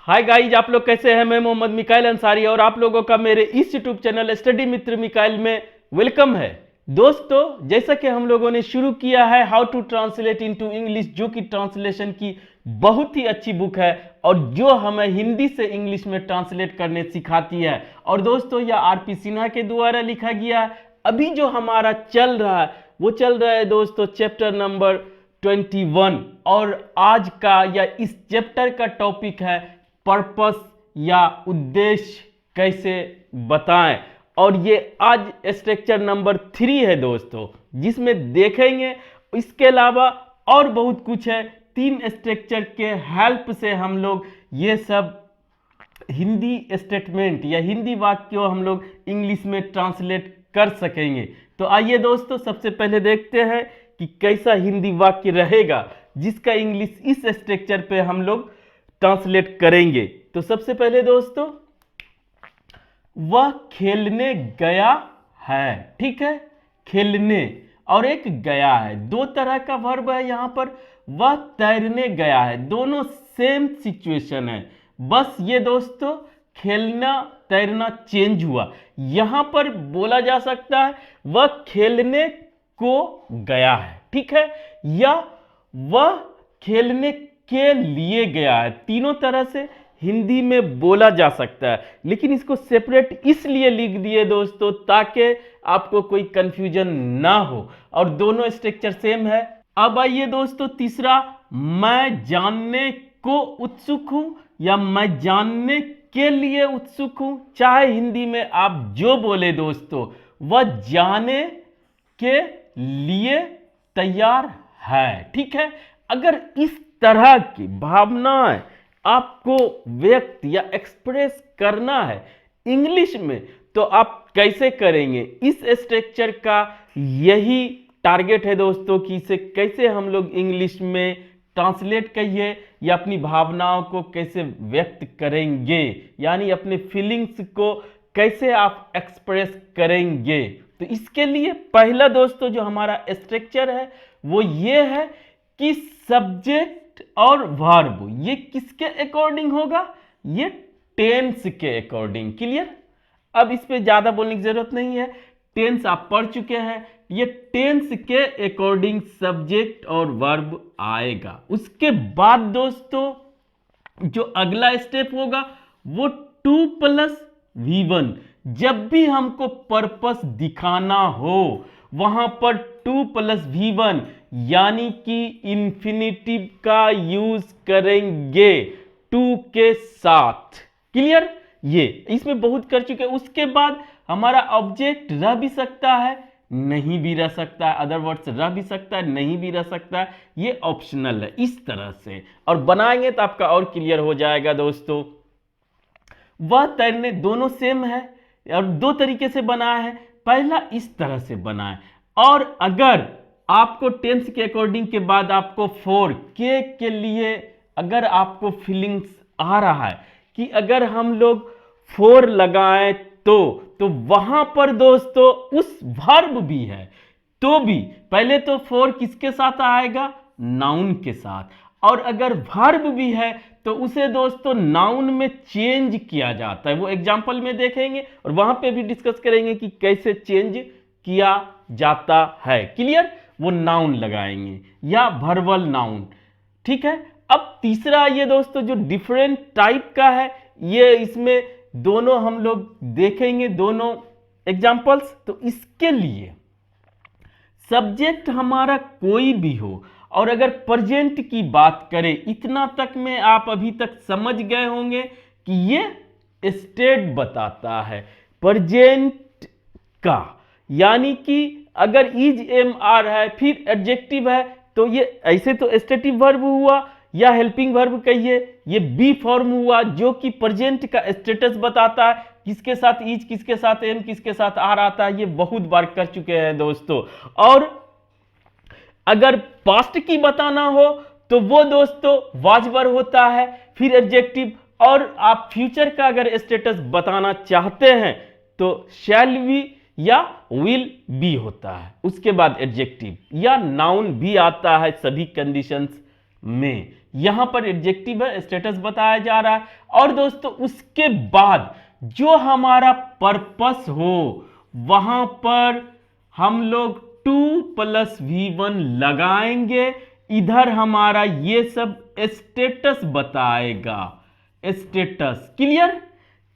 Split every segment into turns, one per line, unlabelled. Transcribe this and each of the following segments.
Hi guys, आप लोग कैसे हैं। मैं मोहम्मद मिकाइल अंसारी और आप लोगों का मेरे इस यूट्यूब चैनल स्टडी मित्र मिकाइल में वेलकम है। दोस्तों, जैसा कि हम लोगों ने शुरू किया है how to translate into English, जो कि ट्रांसलेशन की बहुत ही अच्छी बुक है और जो हमें हिंदी से इंग्लिश में ट्रांसलेट करने सिखाती है। और दोस्तों, यह आरपी सिन्हा के द्वारा लिखा गया है। अभी जो हमारा चल रहा है वो चल रहा है दोस्तों चैप्टर नंबर 21 और आज का या इस चैप्टर का टॉपिक है पर्पस या उद्देश्य कैसे बताएं। और ये आज स्ट्रक्चर नंबर 3 है दोस्तों, जिसमें देखेंगे इसके अलावा और बहुत कुछ है। 3 स्ट्रक्चर के हेल्प से हम लोग ये सब हिंदी स्टेटमेंट या हिंदी वाक्यों हम लोग इंग्लिश में ट्रांसलेट कर सकेंगे। तो आइए दोस्तों, सबसे पहले देखते हैं कि कैसा हिंदी वाक्य रहेगा जिसका इंग्लिश इस स्ट्रक्चर पे हम लोग ट्रांसलेट करेंगे। तो सबसे पहले दोस्तों, वह खेलने गया है। ठीक है, खेलने और एक गया है, दो तरह का वर्ब है यहां पर। वह तैरने गया है, दोनों सेम सिचुएशन है, बस ये दोस्तों खेलना तैरना चेंज हुआ। यहां पर बोला जा सकता है वह खेलने को गया है, ठीक है, या वह खेलने के लिए गया है। तीनों तरह से हिंदी में बोला जा सकता है, लेकिन इसको सेपरेट इसलिए लिख दिए दोस्तों ताकि आपको कोई कंफ्यूजन ना हो और दोनों स्ट्रक्चर सेम है। अब आइए दोस्तों तीसरा, मैं जानने को उत्सुक हूं या मैं जानने के लिए उत्सुक हूं। चाहे हिंदी में आप जो बोले दोस्तों, वह जाने के लिए तैयार है। ठीक है, अगर इस तरह की भावनाएं आपको व्यक्त या एक्सप्रेस करना है इंग्लिश में, तो आप कैसे करेंगे। इस स्ट्रक्चर का यही टारगेट है दोस्तों कि इसे कैसे हम लोग इंग्लिश में ट्रांसलेट करिए या अपनी भावनाओं को कैसे व्यक्त करेंगे, यानी अपने फीलिंग्स को कैसे आप एक्सप्रेस करेंगे। तो इसके लिए पहला दोस्तों जो हमारा स्ट्रक्चर है वो ये है कि सब्जेक्ट और वर्ब ये किसके अकॉर्डिंग होगा, ये टेंस के अकॉर्डिंग। क्लियर, अब इस पे ज्यादा बोलने की जरूरत नहीं है, टेंस आप पढ़ चुके हैं। ये टेंस के अकॉर्डिंग सब्जेक्ट और वर्ब आएगा। उसके बाद दोस्तों जो अगला स्टेप होगा वो 2+V1। जब भी हमको पर्पस दिखाना हो वहां पर 2+V1 यानी कि इंफिनिटिव का यूज करेंगे 2 के साथ। क्लियर, ये इसमें बहुत कर चुके हैं। उसके बाद हमारा ऑब्जेक्ट रह भी सकता है, नहीं भी रह सकता है, अदर वर्ड्स रह भी सकता है, नहीं भी रह सकता है, ये ऑप्शनल है। इस तरह से और बनाएंगे तो आपका और क्लियर हो जाएगा दोस्तों। वह तैरने, दोनों सेम है और दो तरीके से बना है। पहला इस तरह से बना है, और अगर आपको टेंस के अकॉर्डिंग के बाद आपको फॉर के लिए अगर आपको फीलिंग्स आ रहा है कि अगर हम लोग फॉर लगाएं तो वहां पर दोस्तों उस वर्ब भी है तो भी पहले तो फॉर किसके साथ आएगा, नाउन के साथ, और अगर वर्ब भी है तो उसे दोस्तों नाउन में चेंज किया जाता है। वो एग्जांपल में देखेंगे और वहां पे भी डिस्कस करेंगे कि कैसे चेंज किया जाता है। क्लियर, वो नाउन लगाएंगे या वर्बल नाउन। ठीक है, अब तीसरा ये दोस्तों जो डिफरेंट टाइप का है, ये इसमें दोनों हम लोग देखेंगे दोनों एग्जांपल्स। तो इसके लिए सब्जेक्ट हमारा कोई भी हो और अगर प्रेजेंट की बात करें, इतना तक में आप अभी तक समझ गए होंगे कि ये स्टेट बताता है प्रेजेंट का, यानी कि अगर इज एम आर है फिर एडजेक्टिव है तो ये ऐसे तो स्टेटिव वर्ब हुआ या हेल्पिंग वर्ब कहिए, ये बी फॉर्म हुआ जो कि प्रेजेंट का स्टेटस बताता है, किसके साथ इज, किसके साथ एम, किसके साथ आर आता है। ये बहुत बार कर चुके हैं दोस्तों। और अगर पास्ट की बताना हो तो वो दोस्तों वाज वर्ब होता है, फिर एडजेक्टिव, और आप फ्यूचर का अगर स्टेटस बताना चाहते हैं तो शैल बी या विल बी होता है, उसके बाद एडजेक्टिव या नाउन भी आता है सभी कंडीशंस में। यहां पर एडजेक्टिव है, स्टेटस बताया जा रहा है। और दोस्तों उसके बाद जो हमारा पर्पस हो वहां पर हम लोग टू प्लस V1 लगाएंगे। इधर हमारा ये सब स्टेटस बताएगा, स्टेटस। क्लियर?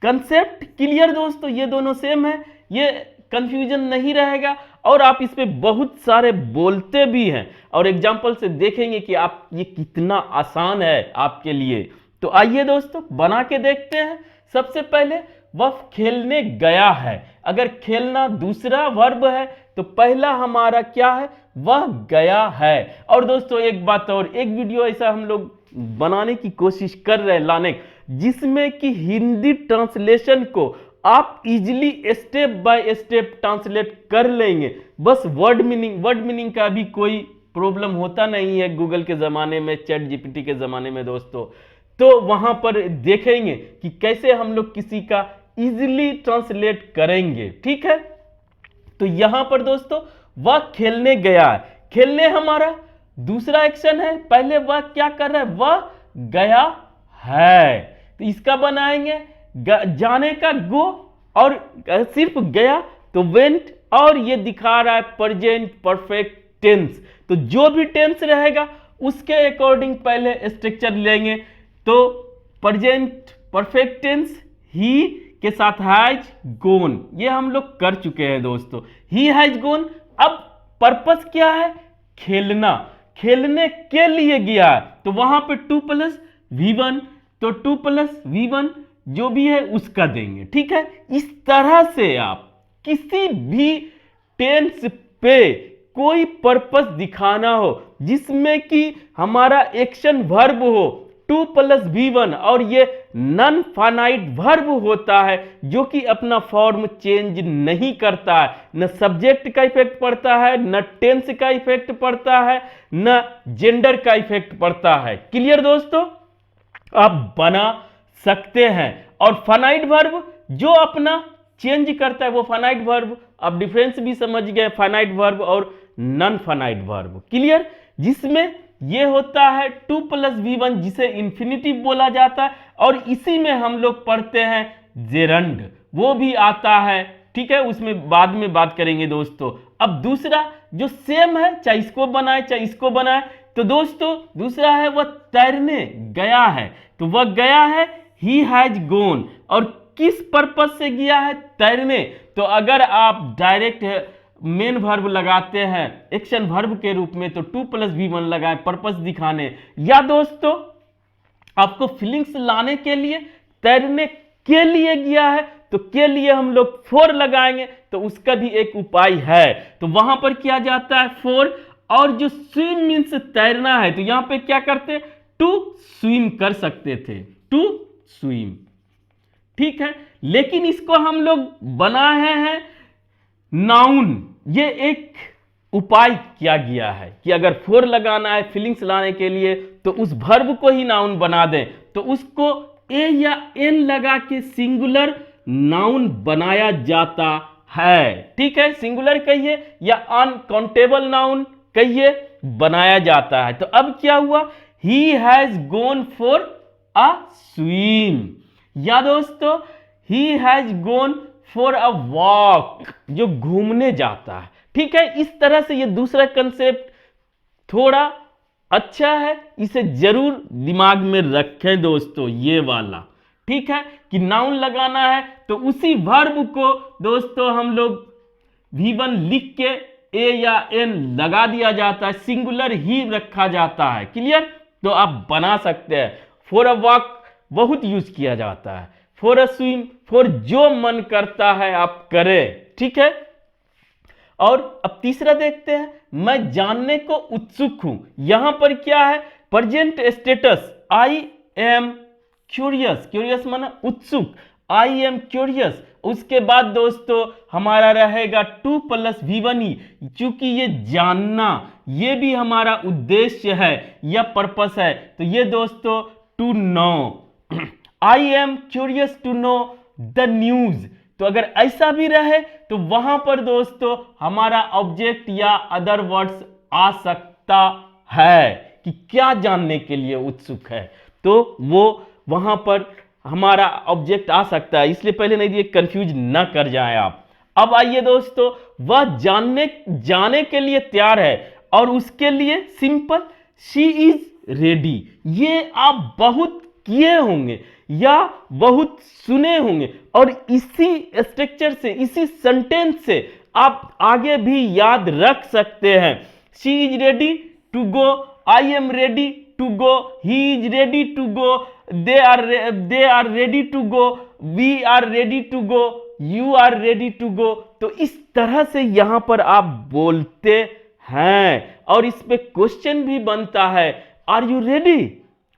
कंसेप्ट क्लियर दोस्तों? ये दोनों सेम है, ये कंफ्यूजन नहीं रहेगा। और आप इस पे बहुत सारे बोलते भी हैं और एग्जाम्पल से देखेंगे कि आप ये कितना आसान है आपके लिए। तो आइए दोस्तों बना के देखते हैं। सबसे पहले वह खेलने गया है। अगर खेलना दूसरा वर्ब है तो पहला हमारा क्या है? वह गया है। और दोस्तों एक बात और, एक वीडियो ऐसा हम लोग बनाने की कोशिश कर रहे हैं लाने, जिसमें कि हिंदी ट्रांसलेशन को आप easily step by step translate कर लेंगे। बस वर्ड मीनिंग का भी कोई प्रॉब्लम होता नहीं है गूगल के ज़माने में, चैट जीपीटी के ज़माने में दोस्तों। तो वहां पर देखेंगे कि कैसे हम लोग किसी का इजीली ट्रांसलेट करेंगे। ठीक है, तो यहां पर दोस्तों वह खेलने गया है। खेलने हमारा दूसरा एक्शन है, पहले वह क्या कर रहा है? वह गया है। तो इसका बनाएंगे जाने का गो, और सिर्फ गया तो वेंट, और ये दिखा रहा है प्रेजेंट परफेक्ट टेंस। तो जो भी टेंस रहेगा उसके अकॉर्डिंग पहले स्ट्रक्चर लेंगे। तो प्रेजेंट परफेक्ट टेंस ही के साथ हैज गोन, ये हम लोग कर चुके हैं दोस्तों। He has gone. अब पर्पस क्या है? खेलना, खेलने के लिए गया है। तो वहां पे 2 + V1, तो 2 + V1 जो भी है उसका देंगे। ठीक है, इस तरह से आप किसी भी टेंस पे कोई पर्पस दिखाना हो जिसमें कि हमारा एक्शन वर्ब हो 2 + V1, और ये नॉन फाइनाइट वर्ब होता है जो कि अपना फॉर्म चेंज नहीं करता है। न सब्जेक्ट का इफेक्ट पड़ता है, न टेंस का इफेक्ट पड़ता है, न जेंडर का इफेक्ट पड़ता है। क्लियर दोस्तों? आप बना सकते हैं। और फाइनाइट वर्ब जो अपना चेंज करता है वो फाइनाइट वर्ब। आप डिफरेंस भी समझ गए फाइनाइट वर्ब और नॉन फाइनाइट वर्ब। क्लियर? जिसमें ये होता है 2 + V1 जिसे इंफिनिटिव बोला जाता है, और इसी में हम लोग पढ़ते हैं जेरंड, वो भी आता है। ठीक है, उसमें बाद में बात करेंगे दोस्तों। अब दूसरा जो सेम है, चाहे इसको बनाए चाहे इसको बनाए, तो दोस्तों दूसरा है वह तैरने गया है। तो वह गया है, ही हैज गोन, और किस पर्पस से गया है? तैरने। तो अगर आप डायरेक्ट मेन वर्ब लगाते हैं एक्शन वर्ब के रूप में तो 2 + V1 लगाएं पर्पस दिखाने, या दोस्तों आपको फीलिंग्स लाने के लिए, तैरने के लिए गया है तो के लिए हम लोग फॉर लगाएंगे। तो उसका भी एक उपाय है। तो वहां पर किया जाता है फॉर, और जो स्विम मीन्स तैरना है, तो यहां पे क्या करते? टू स्विम कर सकते थे, टू स्विम। ठीक है, लेकिन इसको हम लोग बनाए हैं नाउन। ये एक उपाय किया गया है कि अगर फॉर लगाना है फीलिंग्स लाने के लिए तो उस वर्ब को ही नाउन बना दें। तो उसको ए या एन लगा के सिंगुलर नाउन बनाया जाता है। ठीक है, सिंगुलर कहिए या अनकाउंटेबल नाउन कहिए, बनाया जाता है। तो अब क्या हुआ? He has gone for a swim, या दोस्तों he has gone for a walk, जो घूमने जाता है। ठीक है, इस तरह से ये दूसरा कंसेप्ट थोड़ा अच्छा है, इसे जरूर दिमाग में रखें दोस्तों, ये वाला। ठीक है, कि नाउन लगाना है तो उसी वर्ब को दोस्तों हम लोग V1 लिख के ए या एन लगा दिया जाता है, सिंगुलर ही रखा जाता है। क्लियर? तो आप बना सकते हैं। फॉर अ वॉक बहुत यूज किया जाता है, फॉर अ स्विम, फॉर जो मन करता है आप करें। ठीक है, और अब तीसरा देखते हैं, मैं जानने को उत्सुक हूं। यहां पर क्या है? Present status, I am curious, curious माना उत्सुक, आई एम क्यूरियस। उसके बाद दोस्तों हमारा रहेगा 2 + V1 ही, क्योंकि ये जानना ये भी हमारा उद्देश्य है या पर्पस है। तो ये दोस्तों to know, I am curious to know the news. तो अगर ऐसा भी रहे तो वहां पर दोस्तों हमारा ऑब्जेक्ट या अदर वर्ड्स आ सकता है। कि क्या जानने के लिए उत्सुक है, तो वो वहां पर हमारा ऑब्जेक्ट आ सकता है। इसलिए पहले नहीं दिए, कंफ्यूज ना कर जाएं आप। अब आइए दोस्तों, वह जाने के लिए तैयार है और उसके लिए सिंपल शी इज रेडी। ये आप बहुत किए होंगे या बहुत सुने होंगे और इसी स्ट्रक्चर से, इसी सेंटेंस से आप आगे भी याद रख सकते हैं। She is ready to go, I am ready to go, he is ready to go, they are ready to go, we are ready to go, you are ready to go। तो इस तरह से यहां पर आप बोलते हैं और इस पे क्वेश्चन भी बनता है, आर यू रेडी,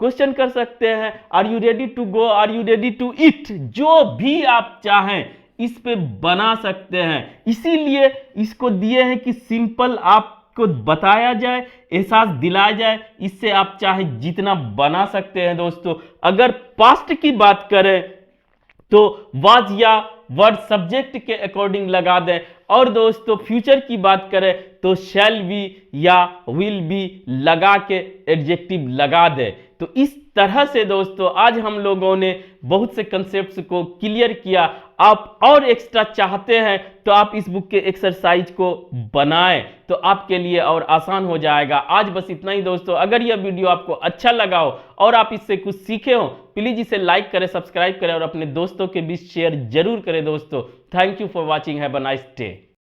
क्वेश्चन कर सकते हैं, are you ready to go, are you ready to eat, जो भी आप चाहें इस पे बना सकते हैं। इसीलिए इसको दिए हैं कि सिंपल आप को बताया जाए, एहसास दिलाया जाए, इससे आप चाहे जितना बना सकते हैं दोस्तों। अगर पास्ट की बात करें तो वाज या वर्ड सब्जेक्ट के अकॉर्डिंग लगा दें, और दोस्तों फ्यूचर की बात करें तो शैल बी या विल बी लगा के एडजेक्टिव लगा दें। तो इस तरह से दोस्तों आज हम लोगों ने बहुत से कंसेप्ट्स को क्लियर किया। आप और एक्स्ट्रा चाहते हैं तो आप इस बुक के एक्सरसाइज को बनाएं, तो आपके लिए और आसान हो जाएगा। आज बस इतना ही दोस्तों। अगर यह वीडियो आपको अच्छा लगा हो और आप इससे कुछ सीखे हो, प्लीज इसे लाइक करें, सब्सक्राइब करें और अपने दोस्तों के बीच शेयर जरूर करें दोस्तों। Thank you for watching, have a nice day.